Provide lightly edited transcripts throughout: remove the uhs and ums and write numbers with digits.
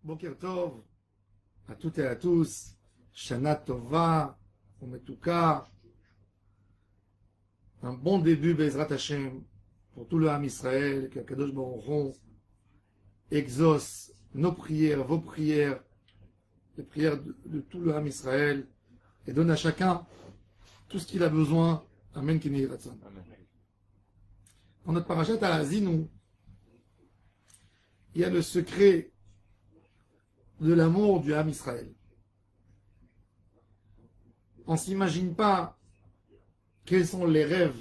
Boker Tov, à toutes et à tous, Shana Tova, Ometuka, un bon début, Bezrat Hashem, pour tout le Ham Israël, que Kadosh Baruch Hu exauce nos prières, vos prières, les prières de tout le Ham Israël, et donne à chacun tout ce qu'il a besoin. Amen, Kini Ratzon. Dans notre parachat à Azinu, il y a le secret de l'amour du Ham Israël. On ne s'imagine pas quels sont les rêves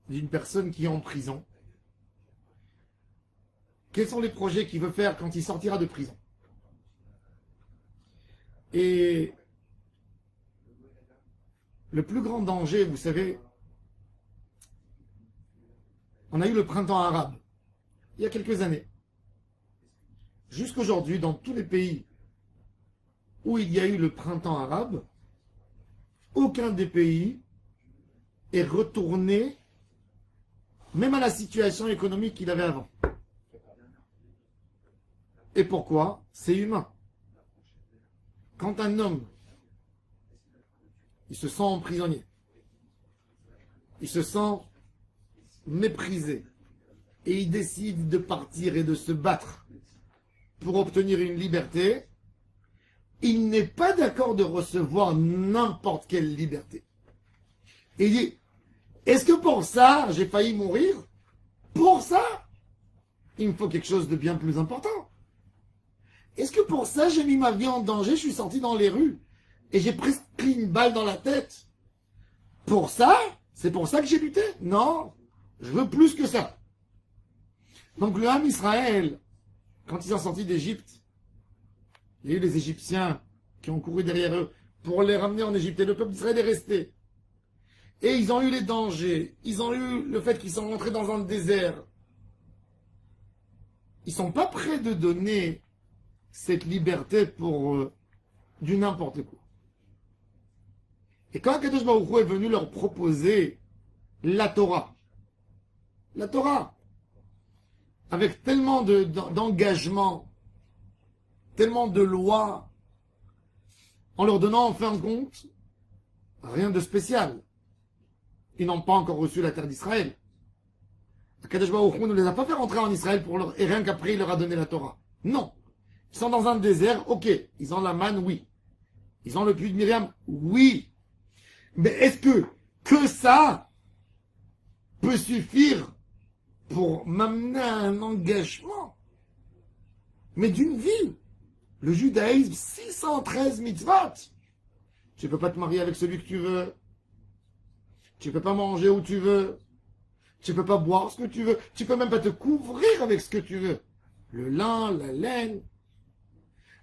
d'une personne qui est en prison. Quels sont les projets qu'il veut faire quand il sortira de prison. Et le plus grand danger, vous savez, on a eu le printemps arabe, il y a quelques années. Jusqu'aujourd'hui, dans tous les pays où il y a eu le printemps arabe, aucun des pays est retourné même à la situation économique qu'il avait avant. Et pourquoi? C'est humain. Quand un homme, il se sent prisonnier, il se sent méprisé, et il décide de partir et de se battre pour obtenir une liberté, il n'est pas d'accord de recevoir n'importe quelle liberté. Et il dit, est-ce que pour ça, j'ai failli mourir? Pour ça, il me faut quelque chose de bien plus important. Est-ce que pour ça, j'ai mis ma vie en danger, je suis sorti dans les rues, et j'ai pris une balle dans la tête? Pour ça, c'est pour ça que j'ai lutté? Non, je veux plus que ça. Donc le Ham Israël, quand ils sont sortis d'Égypte, il y a eu les Égyptiens qui ont couru derrière eux pour les ramener en Égypte. Et le peuple d'Israël est resté. Et ils ont eu les dangers. Ils ont eu le fait qu'ils sont rentrés dans un désert. Ils ne sont pas prêts de donner cette liberté pour du n'importe quoi. Et quand Kadosh Baruch Hu est venu leur proposer la Torah, avec tellement d'engagement, tellement de lois, en leur donnant en fin de compte rien de spécial. Ils n'ont pas encore reçu la terre d'Israël. Kadosh Baruch Hu ne les a pas fait rentrer en Israël et rien qu'après il leur a donné la Torah. Non. Ils sont dans un désert, ok. Ils ont la manne, oui. Ils ont le puits de Myriam, oui. Mais est-ce que ça peut suffire pour m'amener à un engagement, mais d'une vie? Le judaïsme, 613 mitzvot. Tu ne peux pas te marier avec celui que tu veux. Tu ne peux pas manger où tu veux. Tu ne peux pas boire ce que tu veux. Tu ne peux même pas te couvrir avec ce que tu veux. Le lin, la laine.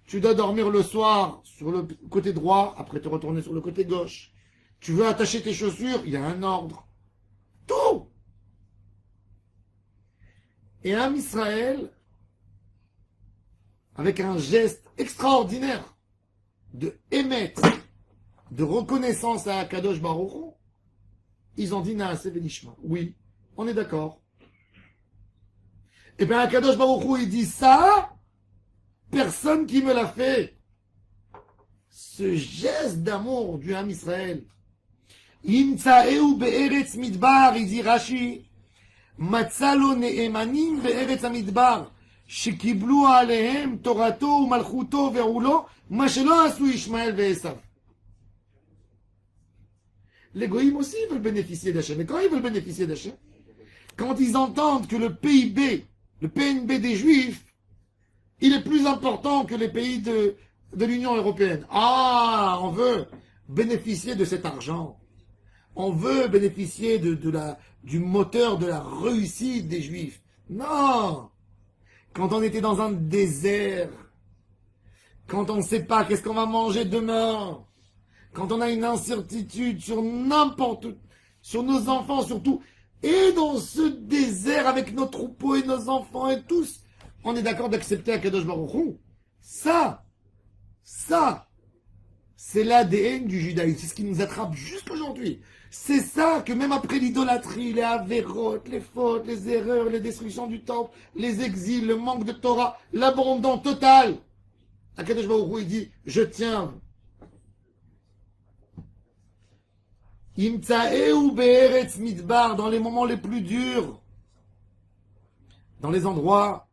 Tu dois dormir le soir sur le côté droit, après te retourner sur le côté gauche. Tu veux attacher tes chaussures, il y a un ordre. Tout. Et un Israël, avec un geste extraordinaire de émettre, de reconnaissance à Kadosh Baruch Hu, ils ont dit Naaseh V'nishma. Oui, on est d'accord. Et bien Kadosh Baruch Hu, il dit ça, personne qui me l'a fait. Ce geste d'amour du Ham Israël. Imtsaeu be'eretz midbar, il dit Rashi, matzalo ne'emanim be'eretz midbar. שקיבלו עליהם תורתו ומלכותו ועולו, מה שלא עשו ישמעאל ועשיו. Les goïms aussi veulent bénéficier d'Hachem. Mais quand ils veulent bénéficier d'Hachem, quand ils entendent que le PIB, le PNB des Juifs, il est plus important que les pays de l'Union européenne. Ah, on veut bénéficier de cet argent. On veut bénéficier du moteur de la réussite des Juifs. Non! Quand on était dans un désert, quand on ne sait pas qu'est-ce qu'on va manger demain, quand on a une incertitude sur sur nos enfants surtout, et dans ce désert avec nos troupeaux et nos enfants et tous, on est d'accord d'accepter Akadosh Baruch Hu. Ça, c'est l'ADN du judaïsme, c'est ce qui nous attrape jusqu'aujourd'hui. C'est ça que même après l'idolâtrie, les avérotes, les fautes, les erreurs, les destructions du temple, les exils, le manque de Torah, l'abandon total, Akadosh Baruch Hu, il dit, je tiens. Imtsaeu be'eretz midbar, dans les moments les plus durs, dans les endroits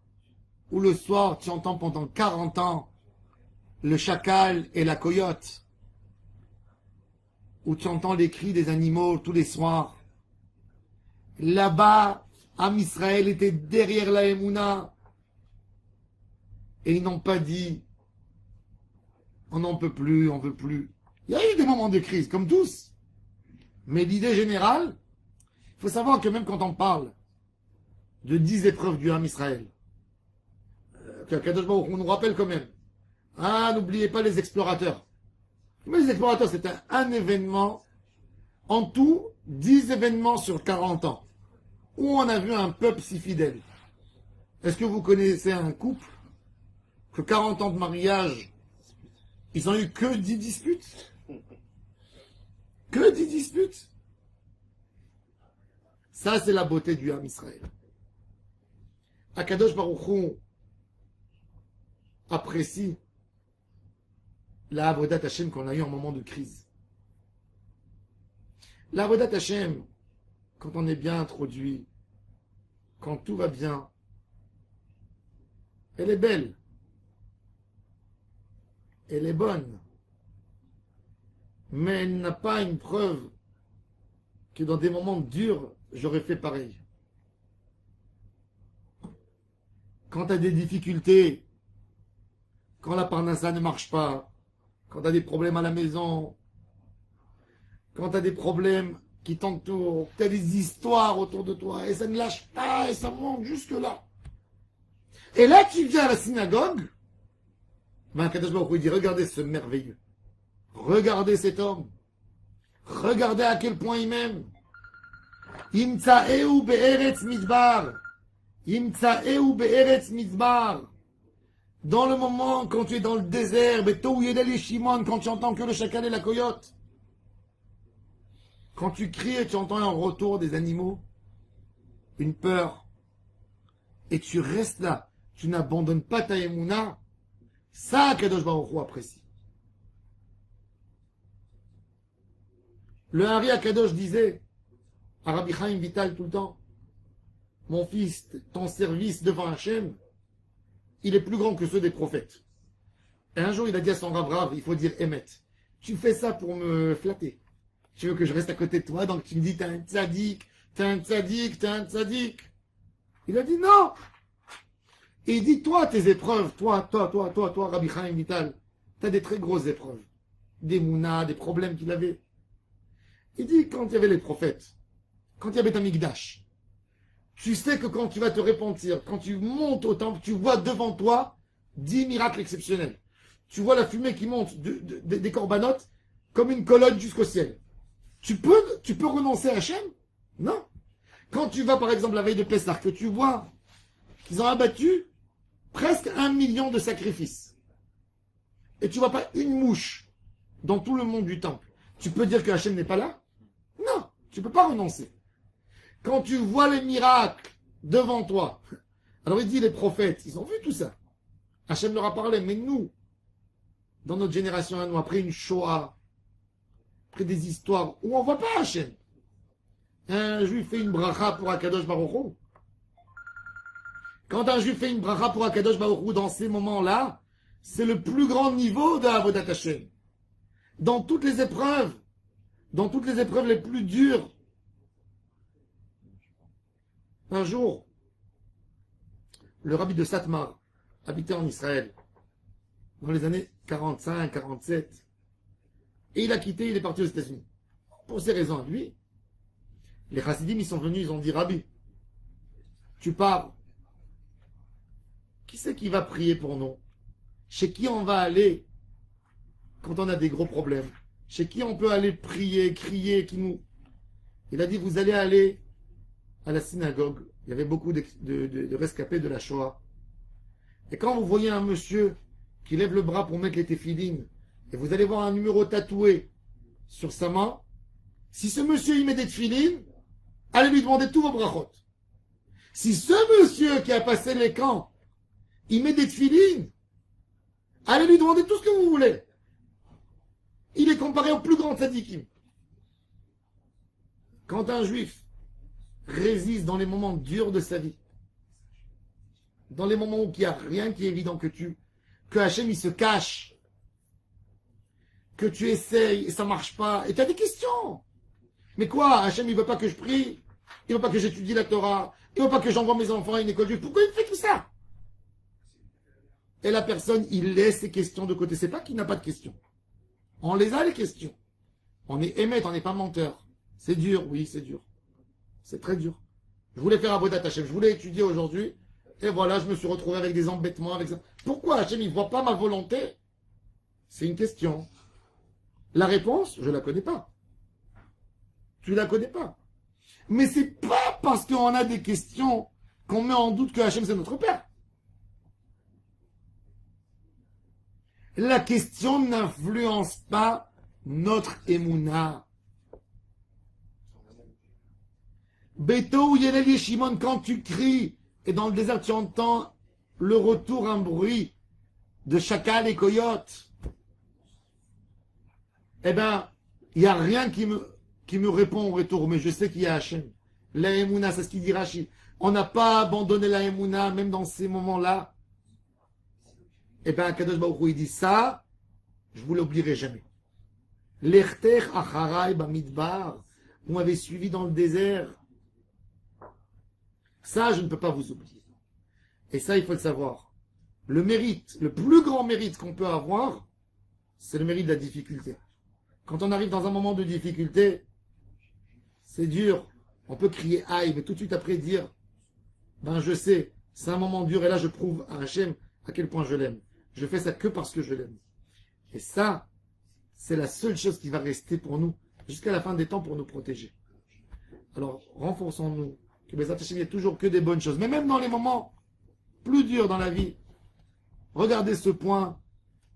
où le soir tu entends pendant 40 ans le chacal et la coyote, où tu entends les cris des animaux tous les soirs. Là-bas, Am Israël était derrière la Emouna, et ils n'ont pas dit on n'en peut plus, on veut plus. Il y a eu des moments de crise, comme tous. Mais l'idée générale, il faut savoir que même quand on parle de 10 épreuves du Ham Israël, on nous rappelle quand même, n'oubliez pas les explorateurs. Mais les explorateurs, c'était un événement, en tout, 10 événements sur 40 ans, où on a vu un peuple si fidèle. Est-ce que vous connaissez un couple que 40 ans de mariage, ils n'ont eu que 10 disputes? Que 10 disputes? Ça, c'est la beauté du Ham Israël. Akadosh Baruch Hu apprécie la Avodat Hashem qu'on a eu en moment de crise. La Avodat Hashem, quand on est bien introduit, quand tout va bien, elle est belle. Elle est bonne. Mais elle n'a pas une preuve que dans des moments durs, j'aurais fait pareil. Quand tu as des difficultés, quand la parnassa ne marche pas, quand tu as des problèmes à la maison, quand tu as des problèmes qui t'entourent, tu as des histoires autour de toi, et ça ne lâche pas, et ça monte jusque là. Et là, tu viens à la synagogue, ben, Kadosh Baruch Hu, il dit, regardez ce merveilleux. Regardez cet homme. Regardez à quel point il m'aime. Imtsaeu be'eretz midbar. Imtsaeu be'eretz midbar. Dans le moment, quand tu es dans le désert, Beto Yedel et Shimon, quand tu entends que le chacal et la coyote, quand tu cries et tu entends un retour des animaux, une peur, et tu restes là, tu n'abandonnes pas ta émouna, ça, Kadosh Baruch Hu apprécie. Le Hari Akadosh disait à Rabbi Chaim Vital tout le temps, mon fils, ton service devant Hachem, il est plus grand que ceux des prophètes. Et un jour, il a dit à son Rav, il faut dire Emet. Tu fais ça pour me flatter. Tu veux que je reste à côté de toi, donc tu me dis, t'es un tzaddik, t'es un tzaddik, t'es un tzaddik. Il a dit non. Et il dit, toi, tes épreuves, toi, Rabbi Chaim Vital, t'as des très grosses épreuves. Des mounas, des problèmes qu'il avait. Il dit, quand il y avait les prophètes, quand il y avait un Mikdash, tu sais que quand tu vas te repentir, quand tu montes au temple, tu vois devant toi 10 miracles exceptionnels. Tu vois la fumée qui monte des corbanotes comme une colonne jusqu'au ciel. Tu peux renoncer à Hachem? Non. Quand tu vas par exemple la veille de Pessah, que tu vois qu'ils ont abattu presque 1 million de sacrifices, et tu vois pas une mouche dans tout le monde du temple, tu peux dire que Hachem n'est pas là? Non, tu peux pas renoncer. Quand tu vois les miracles devant toi, alors il dit les prophètes, ils ont vu tout ça. Hachem leur a parlé, mais nous, dans notre génération à nous, après une Shoah, après des histoires où on voit pas Hachem. Un juif fait une bracha pour Akadosh Baruch Hu. Quand un juif fait une bracha pour Akadosh Baruch Hu dans ces moments-là, c'est le plus grand niveau de Avodat Hashem. Dans toutes les épreuves les plus dures. Un jour, le rabbi de Satmar habitait en Israël dans les années 45, 47. Et il a quitté, il est parti aux États-Unis. Pour ces raisons, lui, les chassidim, ils sont venus, ils ont dit, Rabbi, tu pars. Qui c'est qui va prier pour nous? Chez qui on va aller quand on a des gros problèmes? Chez qui on peut aller prier, crier, qui nous... Il a dit, vous allez aller à la synagogue. Il y avait beaucoup de rescapés de la Shoah. Et quand vous voyez un monsieur qui lève le bras pour mettre les téphilines, et vous allez voir un numéro tatoué sur sa main, Si ce monsieur il met des tefilines, allez lui demander tous vos brachot. Si ce monsieur qui a passé les camps, il met des tefilines, allez lui demander tout ce que vous voulez. Il est comparé au plus grand tzadikim. Quand un juif résiste dans les moments durs de sa vie, dans les moments où il n'y a rien qui est évident que Hachem il se cache, que tu essayes et ça marche pas, et tu as des questions. Mais quoi, Hachem il veut pas que je prie, il veut pas que j'étudie la Torah, il veut pas que j'envoie mes enfants à une école juive, pourquoi il fait tout ça? Et la personne, il laisse ses questions de côté. C'est pas qu'il n'a pas de questions. On les a les questions. On est émette, on n'est pas menteur. C'est dur, oui, c'est dur. C'est très dur. Je voulais faire Avodat Hachem, je voulais étudier aujourd'hui, et voilà, je me suis retrouvé avec des embêtements, avec ça. Pourquoi Hachem, il ne voit pas ma volonté? C'est une question. La réponse, je la connais pas. Tu la connais pas. Mais c'est pas parce qu'on a des questions qu'on met en doute que Hachem c'est notre Père. La question n'influence pas notre émouna. Beto ou Yelel Yeshimon, quand tu cries, et dans le désert tu entends le retour, un bruit de chacal et coyote, eh ben, il n'y a rien qui me répond au retour, mais je sais qu'il y a Hachem. La émouna, c'est ce qu'il dit Rashi. On n'a pas abandonné la émouna, même dans ces moments-là. Eh bien, Kadosh Baruch Hu, il dit ça, je vous l'oublierai jamais. L'erter acharai bamidbar, vous m'avez suivi dans le désert. Ça, je ne peux pas vous oublier. Et ça, il faut le savoir. Le mérite, le plus grand mérite qu'on peut avoir, c'est le mérite de la difficulté. Quand on arrive dans un moment de difficulté, c'est dur. On peut crier aïe, mais tout de suite après dire, ben je sais, c'est un moment dur, et là je prouve à Hachem à quel point je l'aime. Je fais ça que parce que je l'aime. Et ça, c'est la seule chose qui va rester pour nous, jusqu'à la fin des temps, pour nous protéger. Alors, renforçons-nous, que Bezat Hachem, il n'y a toujours que des bonnes choses. Mais même dans les moments plus durs dans la vie, regardez ce point,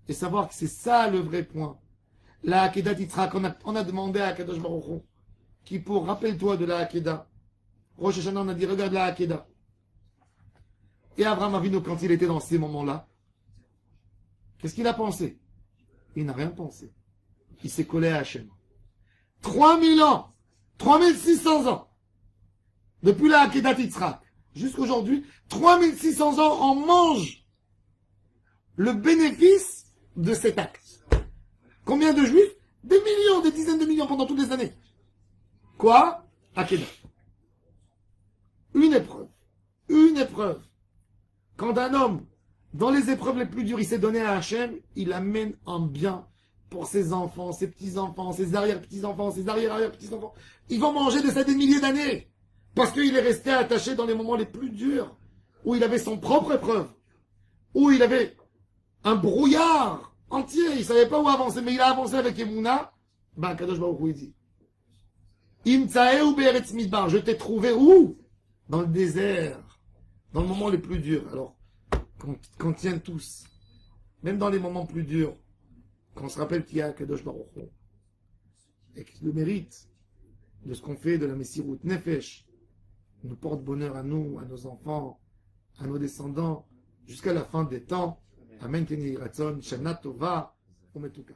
et savoir que c'est ça le vrai point. La Hakeda Titrak, on a demandé à Kadosh Baruch Hu, qui pour, rappelle-toi de la Hakeda. Rosh Hashanah, on a dit, regarde la Hakeda. Et Abraham Avinu, quand il était dans ces moments-là, qu'est-ce qu'il a pensé? Il n'a rien pensé. Il s'est collé à Hachem. 3000 ans, 3600 ans, depuis la Hakeda Titrak, jusqu'aujourd'hui, 3600 ans, on mange le bénéfice de cet acte. Combien de juifs? Des millions, des dizaines de millions pendant toutes les années. Quoi? Hakeda. Une épreuve. Une épreuve. Quand un homme, dans les épreuves les plus dures, il s'est donné à Hachem, il amène un bien pour ses enfants, ses petits-enfants, ses arrière-petits-enfants, ses arrière-arrière-petits-enfants. Ils vont manger de ça des milliers d'années. Parce qu'il est resté attaché dans les moments les plus durs, où il avait son propre épreuve, où il avait un brouillard entier, il ne savait pas où avancer, mais il a avancé avec Emouna. Ben, Kadosh Baruch Hu dit, Imtsae be'eretz midbar, je t'ai trouvé où? Dans le désert, dans le moment les plus durs. Alors, qu'on tienne tous, même dans les moments plus durs, qu'on se rappelle qu'il y a Kadosh Baruch Hu, et que le mérite de ce qu'on fait de la Messirut Nefesh nous porte bonheur à nous, à nos enfants, à nos descendants, jusqu'à la fin des temps. Amen. Keni Ratzon, Shana Tova, Umetuka.